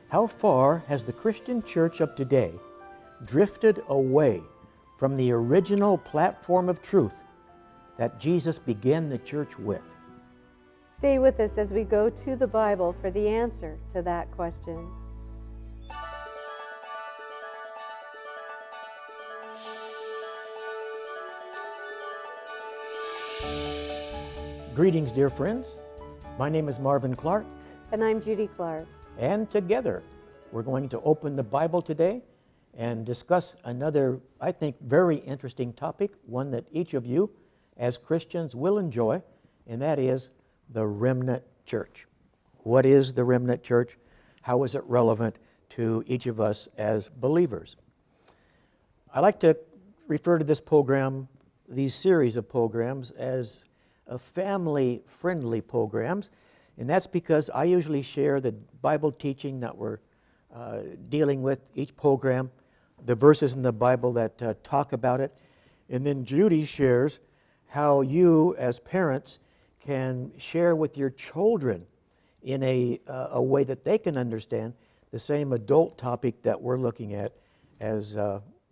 How far has the Christian church of today drifted away from the original platform of truth that Jesus began the church with? Stay with us as we go to the Bible for the answer to that question. Greetings, dear friends. My name is Marvin Clark. And I'm Judy Clark. And together, we're going to open the Bible today and discuss another, I think, very interesting topic, one that each of you as Christians will enjoy, and that is the remnant church. What is the remnant church? How is it relevant to each of us as believers? I like to refer to this program, these series of programs, as family-friendly programs, and that's because I usually share the Bible teaching that we're dealing with each program, the verses in the Bible that talk about it, and then Judy shares how you as parents can share with your children in a way that they can understand the same adult topic that we're looking at as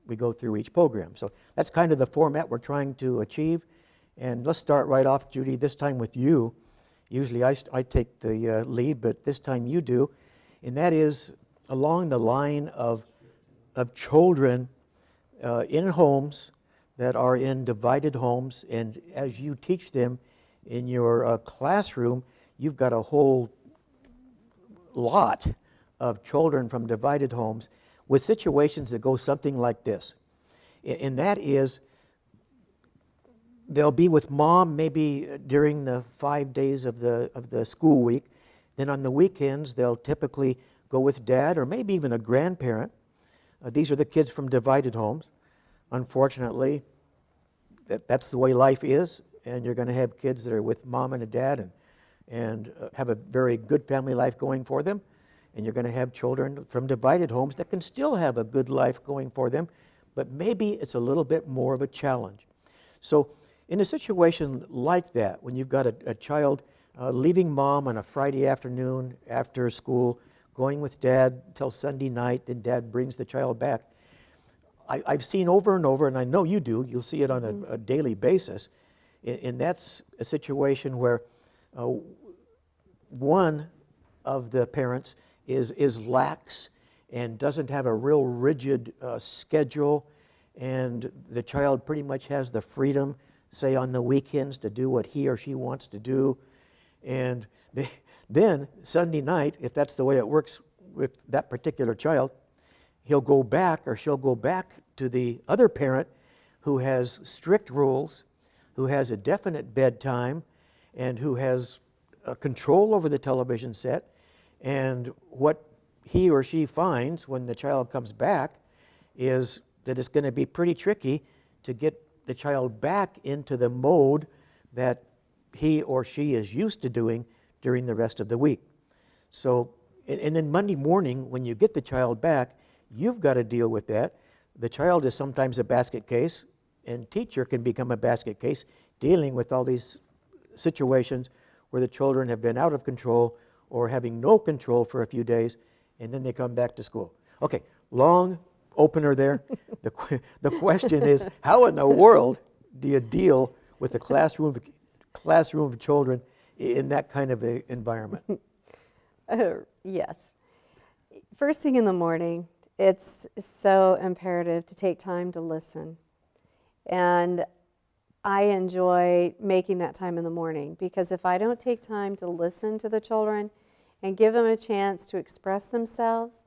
we go through each program. So that's kind of the format we're trying to achieve. And let's start right off, Judy, this time with you. Usually I take the lead, but this time you do. And that is along the line of children in homes that are in divided homes. And as you teach them in your classroom, you've got a whole lot of children from divided homes with situations that go something like this. And that is, they'll be with mom maybe during the 5 days of the school week. Then on the weekends, they'll typically go with dad or maybe even a grandparent. These are the kids from divided homes. Unfortunately, that's the way life is, and you're going to have kids that are with mom and a dad and have a very good family life going for them. And you're going to have children from divided homes that can still have a good life going for them, but maybe it's a little bit more of a challenge. So in a situation like that, when you've got a child leaving mom on a Friday afternoon after school, going with dad till Sunday night, then dad brings the child back, I've seen over and over, and I know you do, you'll see it on a daily basis, and that's a situation where one of the parents is lax and doesn't have a real rigid schedule, and the child pretty much has the freedom, say on the weekends, to do what he or she wants to do. And then Sunday night, if that's the way it works with that particular child, he'll go back or she'll go back to the other parent who has strict rules, who has a definite bedtime, and who has control over the television set. And what he or she finds when the child comes back is that it's going to be pretty tricky to get the child back into the mode that he or she is used to doing during the rest of the week. So, and then Monday morning, when you get the child back, you've got to deal with that. The child is sometimes a basket case, and teacher can become a basket case, dealing with all these situations where the children have been out of control or having no control for a few days, and then they come back to school. Okay, long opener there. The question is, how in the world do you deal with the classroom of children in that kind of a environment? Yes. First thing in the morning, it's so imperative to take time to listen. And I enjoy making that time in the morning, because if I don't take time to listen to the children and give them a chance to express themselves,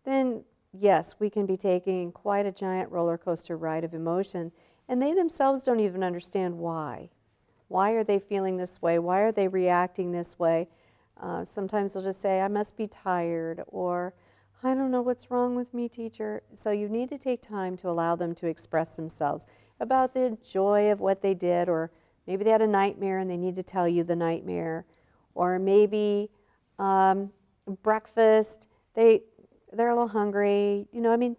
then yes, we can be taking quite a giant roller coaster ride of emotion, and they themselves don't even understand why. Why are they feeling this way? Why are they reacting this way? Sometimes they'll just say, I must be tired, or I don't know what's wrong with me, teacher. So you need to take time to allow them to express themselves about the joy of what they did, or maybe they had a nightmare and they need to tell you the nightmare, or maybe breakfast, they're a little hungry. You know, I mean,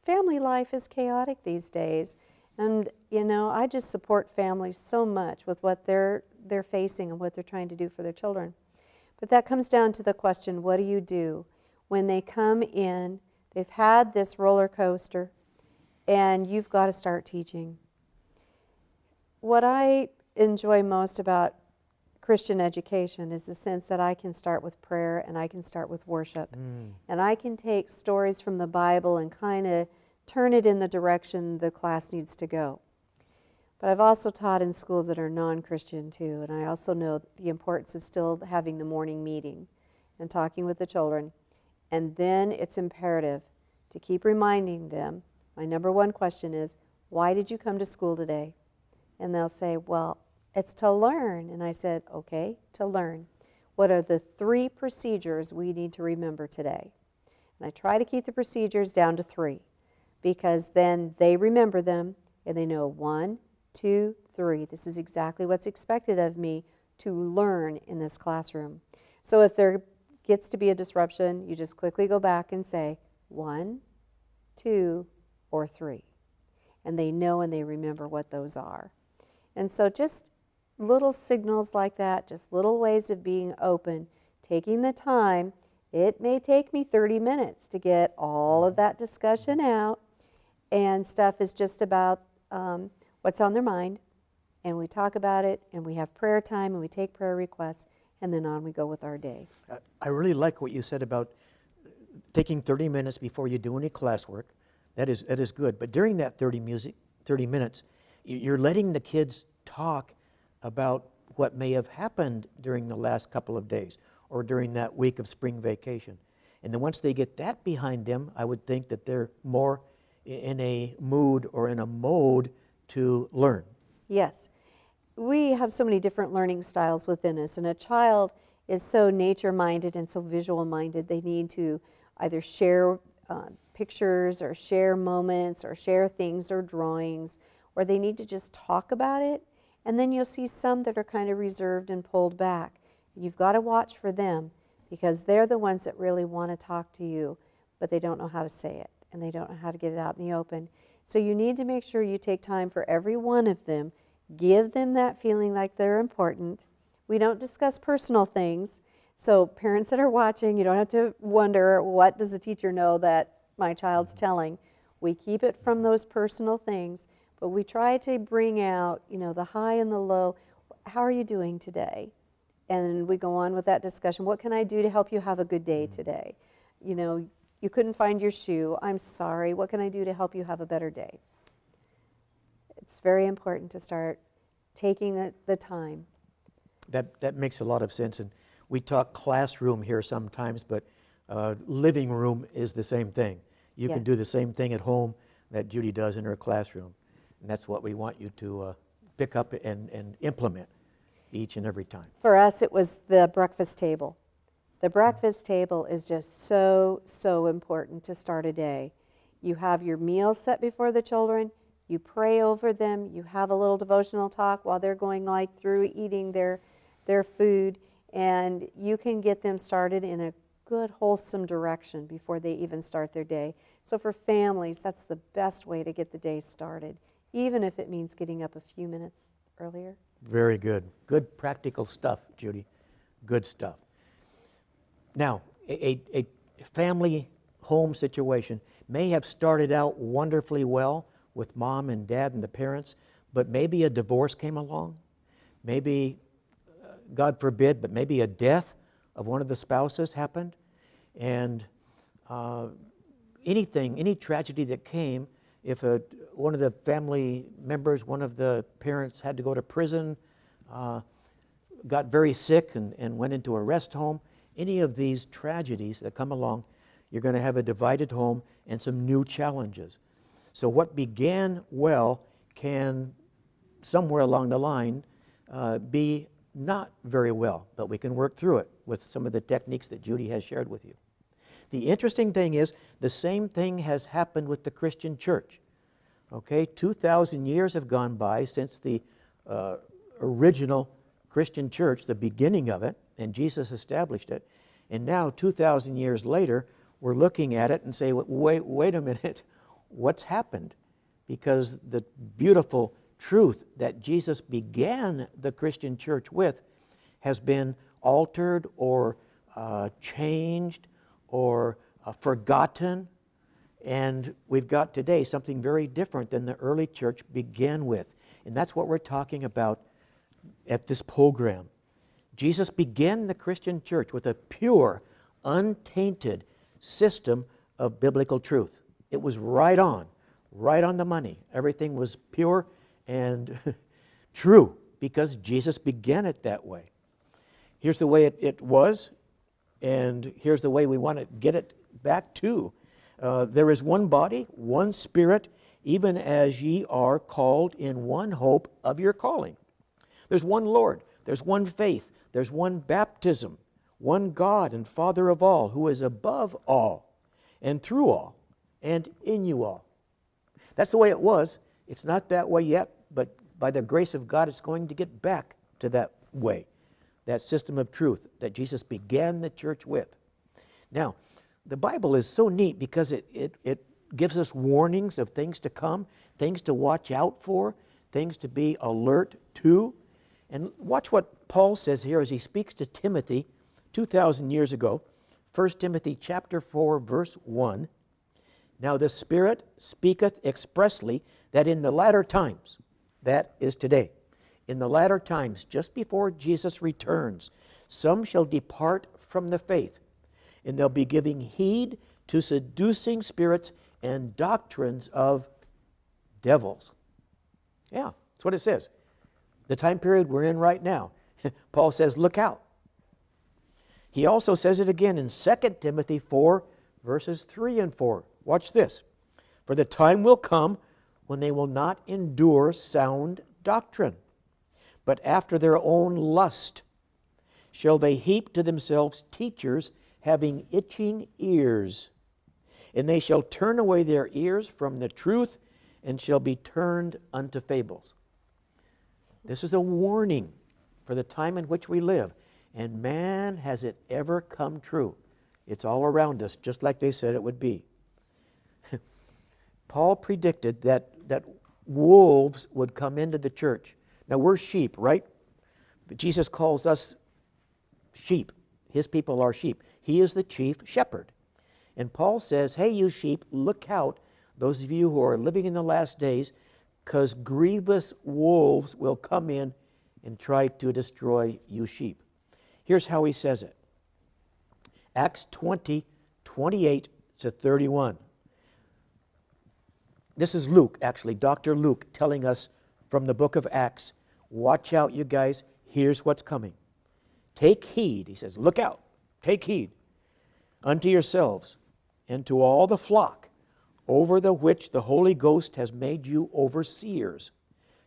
family life is chaotic these days. And, you know, I just support families so much with what they're facing and what they're trying to do for their children. But that comes down to the question, what do you do when they come in, they've had this roller coaster, and you've got to start teaching. What I enjoy most about Christian education is the sense that I can start with prayer and I can start with worship. And I can take stories from the Bible and kind of turn it in the direction the class needs to go. But I've also taught in schools that are non-Christian too, and I also know the importance of still having the morning meeting and talking with the children. And then it's imperative to keep reminding them, my number one question is, why did you come to school today? And they'll say, well, it's to learn. And I said, okay, to learn. What are the 3 procedures we need to remember today? And I try to keep the procedures down to 3, because then they remember them and they know 1, 2, 3. This is exactly what's expected of me to learn in this classroom. So if there gets to be a disruption, you just quickly go back and say 1, 2, or 3. And they know and they remember what those are. And so just little signals like that, just little ways of being open, taking the time. It may take me 30 minutes to get all of that discussion out, and stuff is just about what's on their mind, and we talk about it, and we have prayer time, and we take prayer requests, and then on we go with our day. I really like what you said about taking 30 minutes before you do any classwork. That is good. But during that 30 minutes, you're letting the kids talk about what may have happened during the last couple of days or during that week of spring vacation. And then once they get that behind them, I would think that they're more in a mood or in a mode to learn. Yes. We have so many different learning styles within us, and a child is so nature-minded and so visual-minded. They need to either share pictures or share moments or share things or drawings, or they need to just talk about it. And then you'll see some that are kind of reserved and pulled back. You've got to watch for them, because they're the ones that really want to talk to you, but they don't know how to say it, and they don't know how to get it out in the open. So you need to make sure you take time for every one of them, give them that feeling like they're important. We don't discuss personal things, so parents that are watching, you don't have to wonder, what does the teacher know that my child's telling? We keep it from those personal things, but we try to bring out, the high and the low. How are you doing today? And we go on with that discussion. What can I do to help you have a good day today? You couldn't find your shoe. I'm sorry. What can I do to help you have a better day? It's very important to start taking the time. That makes a lot of sense. And we talk classroom here sometimes, but living room is the same thing. You can do the same thing at home that Judy does in her classroom. And that's what we want you to pick up and implement each and every time. For us, it was the breakfast table. The breakfast table is just so, so important to start a day. You have your meal set before the children, you pray over them, you have a little devotional talk while they're going through eating their food, and you can get them started in a good, wholesome direction before they even start their day. So for families, that's the best way to get the day started, even if it means getting up a few minutes earlier. Very good. Good practical stuff, Judy. Good stuff. Now, a family home situation may have started out wonderfully well with mom and dad and the parents, but maybe a divorce came along. Maybe, God forbid, but maybe a death of one of the spouses happened. And any tragedy that came, if one of the family members, one of the parents had to go to prison, got very sick and went into a rest home, any of these tragedies that come along, you're going to have a divided home and some new challenges. So what began well can, somewhere along the line, be not very well, but we can work through it with some of the techniques that Judy has shared with you. The interesting thing is, the same thing has happened with the Christian church. Okay, 2,000 years have gone by since the original Christian church, the beginning of it, and Jesus established it. And now, 2,000 years later, we're looking at it and say, wait a minute, what's happened? Because the beautiful truth that Jesus began the Christian church with has been altered or changed or forgotten. And we've got today something very different than the early church began with. And that's what we're talking about at this program. Jesus began the Christian church with a pure, untainted system of biblical truth. It was right on the money. Everything was pure and true because Jesus began it that way. Here's the way it was, and here's the way we want to get it back to. There is one body, one Spirit, even as ye are called in one hope of your calling. There's one Lord, there's one faith, there's one baptism, one God and Father of all, who is above all, and through all, and in you all. That's the way it was. It's not that way yet, but by the grace of God, it's going to get back to that way, that system of truth that Jesus began the church with. Now, the Bible is so neat because it gives us warnings of things to come, things to watch out for, things to be alert to. And watch what Paul says here as he speaks to Timothy 2,000 years ago. 1 Timothy chapter 4, verse 1. Now the Spirit speaketh expressly that in the latter times, that is today, in the latter times, just before Jesus returns, some shall depart from the faith, and they'll be giving heed to seducing spirits and doctrines of devils. Yeah, that's what it says. The time period we're in right now. Paul says, look out. He also says it again in 2 Timothy 4, verses 3 and 4. Watch this. For the time will come when they will not endure sound doctrine, but after their own lust shall they heap to themselves teachers having itching ears. And they shall turn away their ears from the truth and shall be turned unto fables. This is a warning for the time in which we live. And man, has it ever come true. It's all around us, just like they said it would be. Paul predicted that wolves would come into the church. Now, we're sheep, right? Jesus calls us sheep. His people are sheep. He is the chief shepherd. And Paul says, hey, you sheep, look out, those of you who are living in the last days, because grievous wolves will come in and try to destroy you sheep. Here's how he says it. Acts 20, 28 to 31. This is Luke, actually, Dr. Luke, telling us from the book of Acts, watch out, you guys, here's what's coming. Take heed, he says, look out, take heed unto yourselves and to all the flock over the which the Holy Ghost has made you overseers,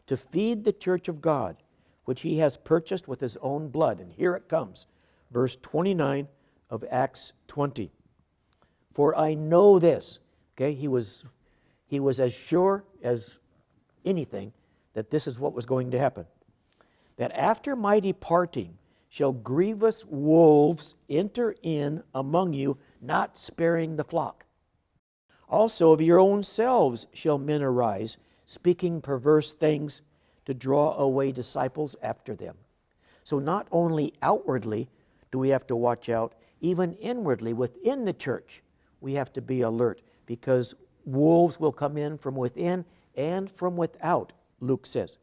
to feed the church of God, which he has purchased with his own blood. And here it comes, verse 29 of Acts 20. For I know this, okay, he was as sure as anything that this is what was going to happen, that after my departing shall grievous wolves enter in among you, not sparing the flock. Also of your own selves shall men arise, speaking perverse things to draw away disciples after them. So not only outwardly do we have to watch out, even inwardly within the church we have to be alert, because wolves will come in from within and from without, Luke says.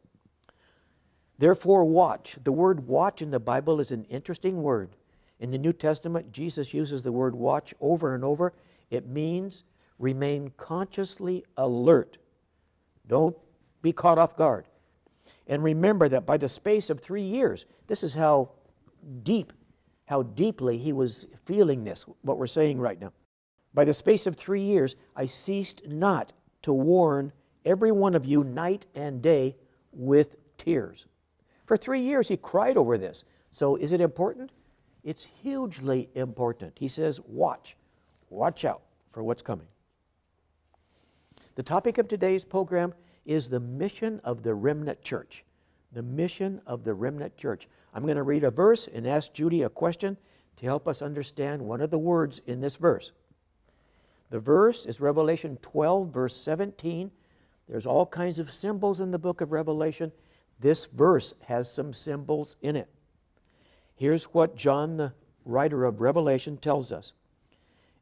Therefore watch. The word watch in the Bible is an interesting word. In the New Testament, Jesus uses the word watch over and over. It means remain consciously alert. Don't be caught off guard. And remember that by the space of 3 years, this is how deeply he was feeling this, what we're saying right now. By the space of 3 years, I ceased not to warn every one of you night and day with tears. For 3 years he cried over this. So is it important? It's hugely important. He says, watch out for what's coming. The topic of today's program is the mission of the Remnant Church. The mission of the Remnant Church. I'm going to read a verse and ask Judy a question to help us understand one of the words in this verse. The verse is Revelation 12, verse 17. There's all kinds of symbols in the book of Revelation. This verse has some symbols in it. Here's what John, the writer of Revelation, tells us.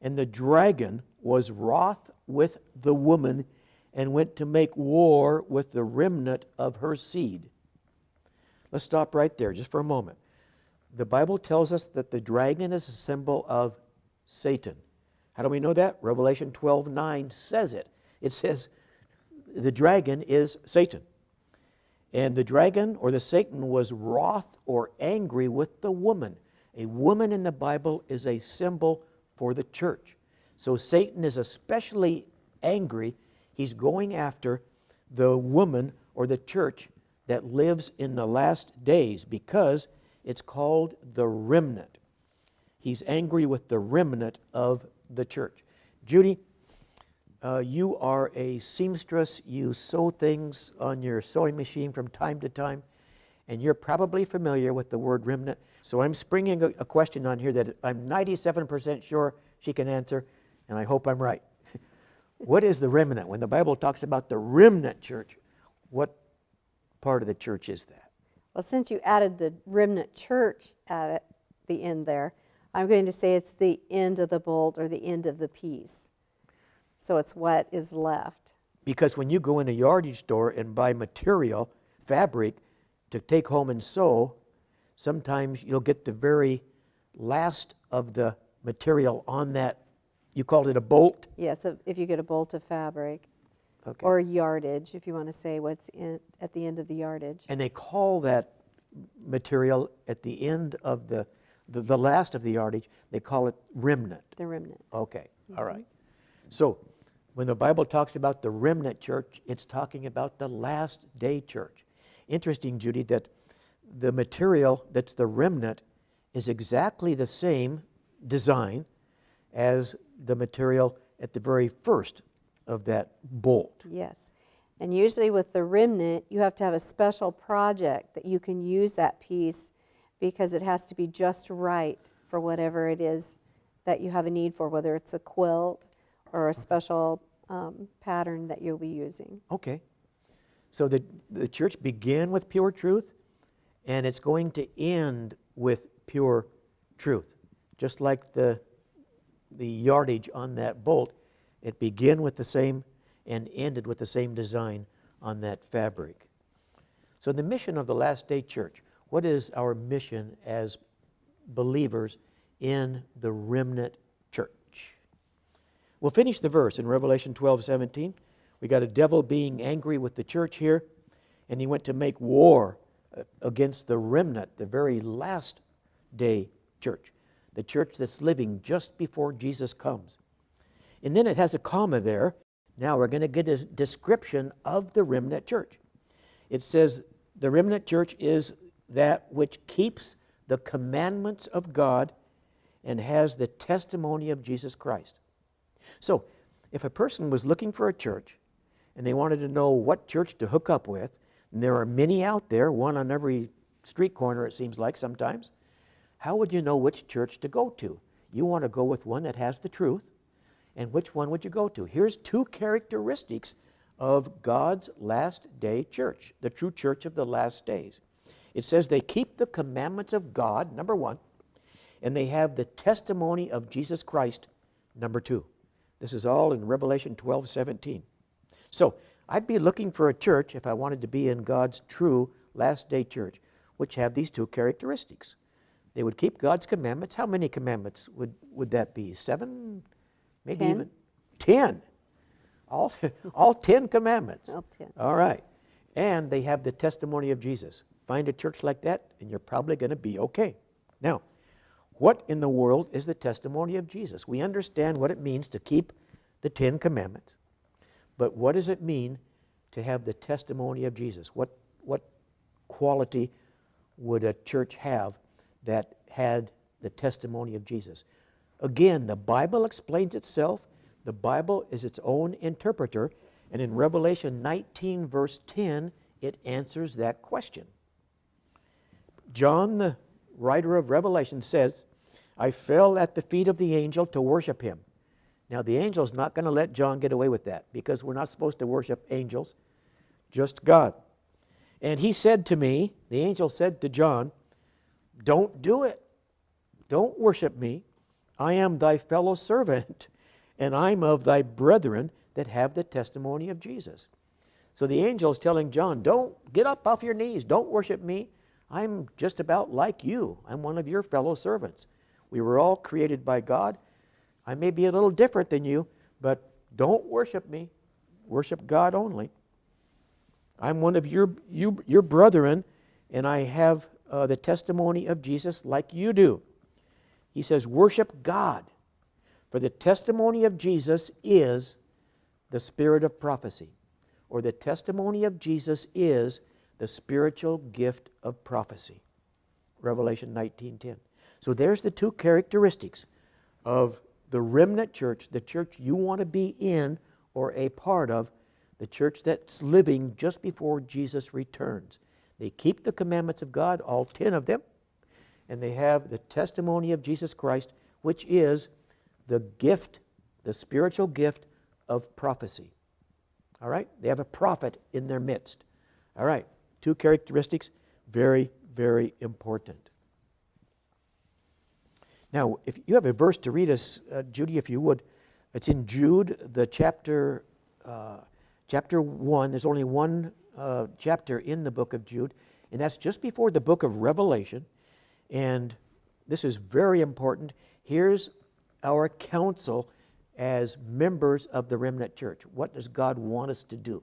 And the dragon was wroth with the woman and went to make war with the remnant of her seed. Let's stop right there just for a moment. The Bible tells us that the dragon is a symbol of Satan. How do we know that? Revelation 12:9 says it. It says the dragon is Satan. And the dragon or the Satan was wroth or angry with the woman. A woman in the Bible is a symbol for the church. So Satan is especially angry. He's going after the woman or the church that lives in the last days because it's called the remnant. He's angry with the remnant of the church. Judy, you are a seamstress. You sew things on your sewing machine from time to time, and you're probably familiar with the word remnant. So I'm springing a question on here that I'm 97% sure she can answer, and I hope I'm right. What is the remnant? When the Bible talks about the remnant church, what part of the church is that? Well, since you added the remnant church at the end there, I'm going to say it's the end of the bolt or the end of the piece. So it's what is left. Because when you go in a yardage store and buy material, fabric, to take home and sew, sometimes you'll get the very last of the material on that. You called it a bolt? Yeah, so if you get a bolt of fabric. Okay. Or yardage, if you want to say what's at the end of the yardage. And they call that material at the end of the last of the yardage, they call it remnant. The remnant. Okay, all right. So when the Bible talks about the remnant church, it's talking about the last day church. Interesting, Judy, that the material that's the remnant is exactly the same design as the material at the very first of that bolt. Yes. And usually with the remnant, you have to have a special project that you can use that piece because it has to be just right for whatever it is that you have a need for, whether it's a quilt or a special pattern that you'll be using. Okay. So the church began with pure truth, and it's going to end with pure truth. Just like the yardage on that bolt, it began with the same and ended with the same design on that fabric. So the mission of the last day church, what is our mission as believers in the remnant church? We'll finish the verse in Revelation 12:17. We got a devil being angry with the church here, and he went to make war against the remnant, the very last day church, the church that's living just before Jesus comes. And then it has a comma there. Now we're going to get a description of the remnant church. It says the remnant church is that which keeps the commandments of God and has the testimony of Jesus Christ. So if a person was looking for a church and they wanted to know what church to hook up with, and there are many out there, one on every street corner it seems like sometimes, how would you know which church to go to? You want to go with one that has the truth. And which one would you go to? Here's two characteristics of God's last day church, the true church of the last days. It says they keep the commandments of God, number one, and they have the testimony of Jesus Christ, number two. This is all in Revelation 12:17. So I'd be looking for a church if I wanted to be in God's true last day church, which have these two characteristics. They would keep God's commandments. How many commandments would that be? 7? Maybe 10. even 10. All 10 commandments. All 10. All right. And they have the testimony of Jesus. Find a church like that, and you're probably going to be okay. Now, what in the world is the testimony of Jesus? We understand what it means to keep the 10 commandments. But what does it mean to have the testimony of Jesus? What quality would a church have that had the testimony of Jesus? Again, the Bible explains itself. The Bible is its own interpreter. And in Revelation 19, verse 10, it answers that question. John, the writer of Revelation, says, I fell at the feet of the angel to worship him. Now, the angel's not going to let John get away with that because we're not supposed to worship angels, just God. And he said to me, the angel said to John, don't do it. Don't worship me, I am thy fellow servant, and I'm of thy brethren that have the testimony of Jesus. So the angel is telling John, don't get up off your knees. Don't worship me. I'm just about like you. I'm one of your fellow servants. We were all created by God. I may be a little different than you, but don't worship me. Worship God only. I'm one of your brethren, and I have the testimony of Jesus like you do. He says, worship God, for the testimony of Jesus is the spirit of prophecy, or the testimony of Jesus is the spiritual gift of prophecy. Revelation 19:10. So there's the two characteristics of the remnant church, the church you want to be in or a part of, the church that's living just before Jesus returns. They keep the commandments of God, all 10 of them, and they have the testimony of Jesus Christ, which is the gift, the spiritual gift of prophecy. All right? They have a prophet in their midst. All right. Two characteristics, very, very important. Now, if you have a verse to read us, Judy, if you would. It's in Jude, the chapter 1. There's only one chapter in the book of Jude, and that's just before the book of Revelation. And this is very important. Here's our counsel as members of the remnant church. What does God want us to do?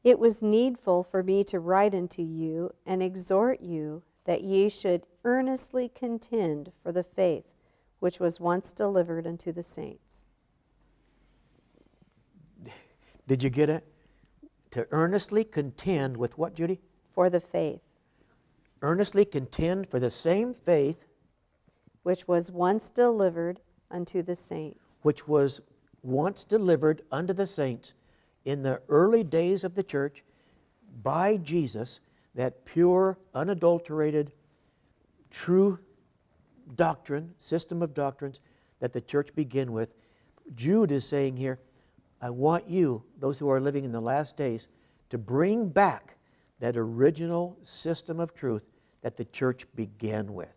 It was needful for me to write unto you and exhort you that ye should earnestly contend for the faith which was once delivered unto the saints. Did you get it? To earnestly contend with what, Judy? For the faith Earnestly contend for the same faith which was once delivered unto the saints. which was once delivered unto the saints in the early days of the church by Jesus, that pure, unadulterated, true doctrine, system of doctrines that the church began with. Jude is saying here, I want you, those who are living in the last days, to bring back that original system of truth that the church began with.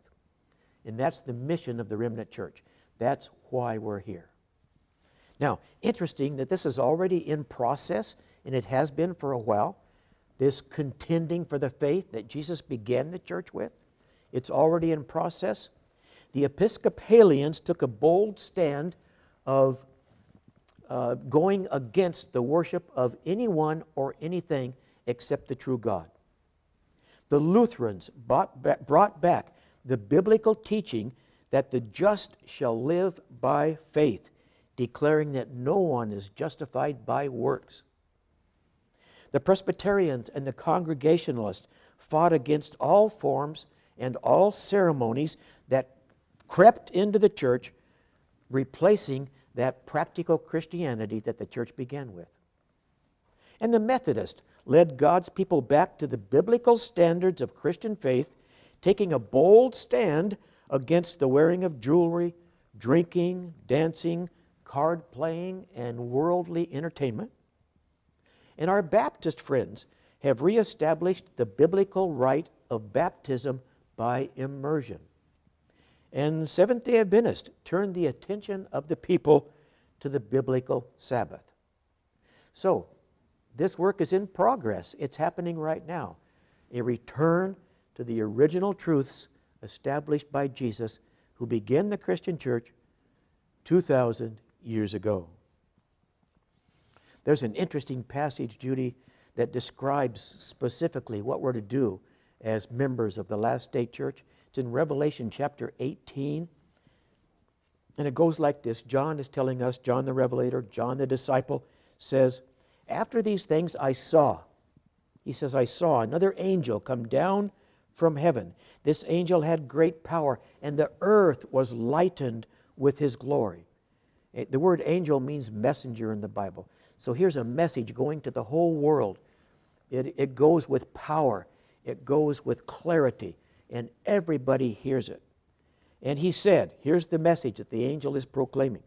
And that's the mission of the remnant church. That's why we're here. Now, interesting that this is already in process, and it has been for a while. This contending for the faith that Jesus began the church with, it's already in process. The Episcopalians took a bold stand of going against the worship of anyone or anything except the true God. The Lutherans brought back the biblical teaching that the just shall live by faith, declaring that no one is justified by works. The Presbyterians and the Congregationalists fought against all forms and all ceremonies that crept into the church, replacing that practical Christianity that the church began with. And the Methodists led God's people back to the biblical standards of Christian faith, taking a bold stand against the wearing of jewelry, drinking, dancing, card playing, and worldly entertainment. And our Baptist friends have reestablished the biblical rite of baptism by immersion. And Seventh-day Adventists turned the attention of the people to the biblical Sabbath. So, this work is in progress. It's happening right now. A return to the original truths established by Jesus, who began the Christian church 2,000 years ago. There's an interesting passage, Judy, that describes specifically what we're to do as members of the last day church. It's in Revelation chapter 18. And it goes like this. John is telling us, John the Revelator, John the disciple, says, after these things I saw, he says, I saw another angel come down from heaven. This angel had great power, and the earth was lightened with his glory. The word angel means messenger in the Bible. So here's a message going to the whole world. It goes with power. It goes with clarity. And everybody hears it. And he said, here's the message that the angel is proclaiming.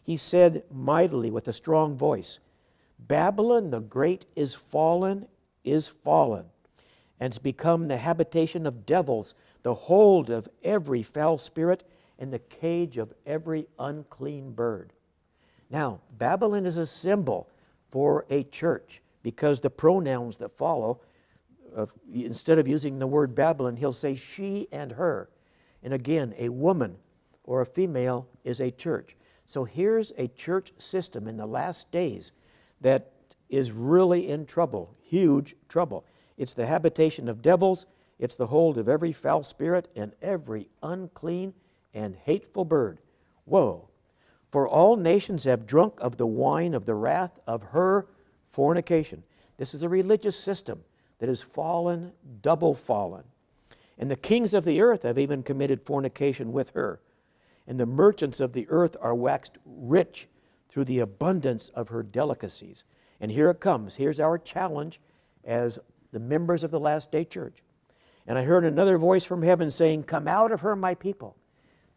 He said mightily with a strong voice, Babylon the great is fallen, and has become the habitation of devils, the hold of every foul spirit and the cage of every unclean bird. Now, Babylon is a symbol for a church because the pronouns that follow, instead of using the word Babylon, he'll say she and her. And again, a woman or a female is a church. So here's a church system in the last days that is really in trouble, huge trouble. It's the habitation of devils, it's the hold of every foul spirit and every unclean and hateful bird. Whoa! For all nations have drunk of the wine of the wrath of her fornication. This is a religious system that is fallen, double fallen. And the kings of the earth have even committed fornication with her. And the merchants of the earth are waxed rich through the abundance of her delicacies. And here it comes. Here's our challenge as the members of the last day church. And I heard another voice from heaven saying, "Come out of her, my people."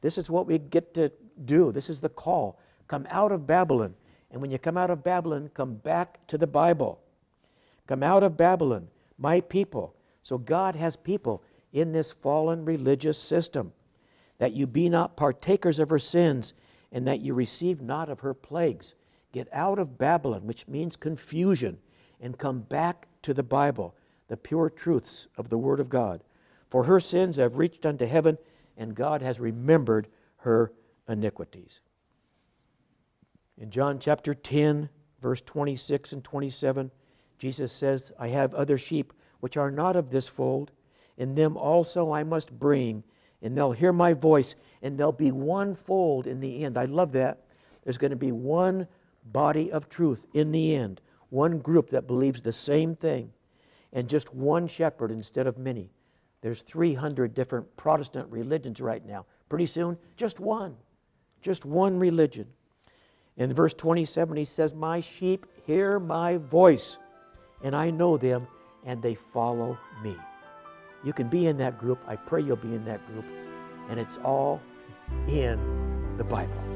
This is what we get to do. This is the call. Come out of Babylon. And when you come out of Babylon, come back to the Bible. Come out of Babylon, my people. So God has people in this fallen religious system, that you be not partakers of her sins, and that you receive not of her plagues. Get out of Babylon, which means confusion, and come back to the Bible, the pure truths of the Word of God. For her sins have reached unto heaven, and God has remembered her iniquities. In John chapter 10, verse 26 and 27, Jesus says, I have other sheep which are not of this fold, and them also I must bring, and they'll hear my voice, and there'll be one fold in the end. I love that. There's going to be one body of truth in the end, one group that believes the same thing, and just one shepherd instead of many. There's 300 different Protestant religions right now. Pretty soon, just one religion. In verse 27, he says, my sheep hear my voice, and I know them, and they follow me. You can be in that group. I pray you'll be in that group. And it's all in the Bible.